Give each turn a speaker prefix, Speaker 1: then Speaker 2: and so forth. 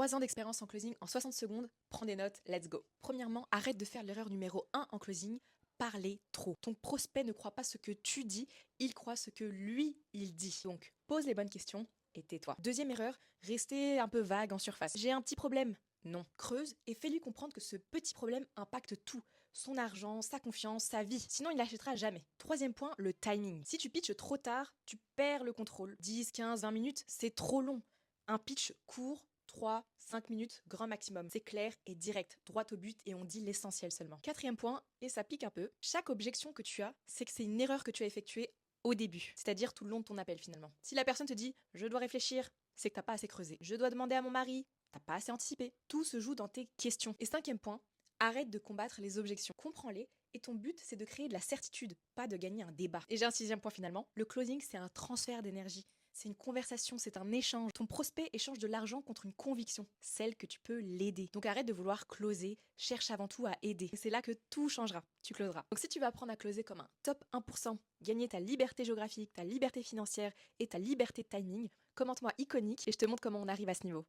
Speaker 1: 3 ans d'expérience en closing en 60 secondes, prends des notes, let's go. Premièrement, arrête de faire l'erreur numéro 1 en closing, parler trop. Ton prospect ne croit pas ce que tu dis, il croit ce que lui, il dit. Donc, pose les bonnes questions et tais-toi. Deuxième erreur, rester un peu vague en surface. J'ai un petit problème. Non, creuse et fais-lui comprendre que ce petit problème impacte tout. Son argent, sa confiance, sa vie. Sinon, il n'achètera jamais. Troisième point, le timing. Si tu pitches trop tard, tu perds le contrôle. 10, 15, 20 minutes, c'est trop long. Un pitch court, 3, 5 minutes, grand maximum. C'est clair et direct, droit au but et on dit l'essentiel seulement. Quatrième point, et ça pique un peu, chaque objection que tu as, c'est que c'est une erreur que tu as effectuée au début, c'est-à-dire tout le long de ton appel finalement. Si la personne te dit « je dois réfléchir », c'est que t'as pas assez creusé. « Je dois demander à mon mari », t'as pas assez anticipé. Tout se joue dans tes questions. Et cinquième point, arrête de combattre les objections. Comprends-les et ton but, c'est de créer de la certitude, pas de gagner un débat. Et j'ai un sixième point finalement, le closing, c'est un transfert d'énergie. C'est une conversation, c'est un échange. Ton prospect échange de l'argent contre une conviction, celle que tu peux l'aider. Donc arrête de vouloir closer, cherche avant tout à aider. Et c'est là que tout changera, tu closeras. Donc si tu veux apprendre à closer comme un top 1%, gagner ta liberté géographique, ta liberté financière et ta liberté de timing, commente-moi iconique et je te montre comment on arrive à ce niveau.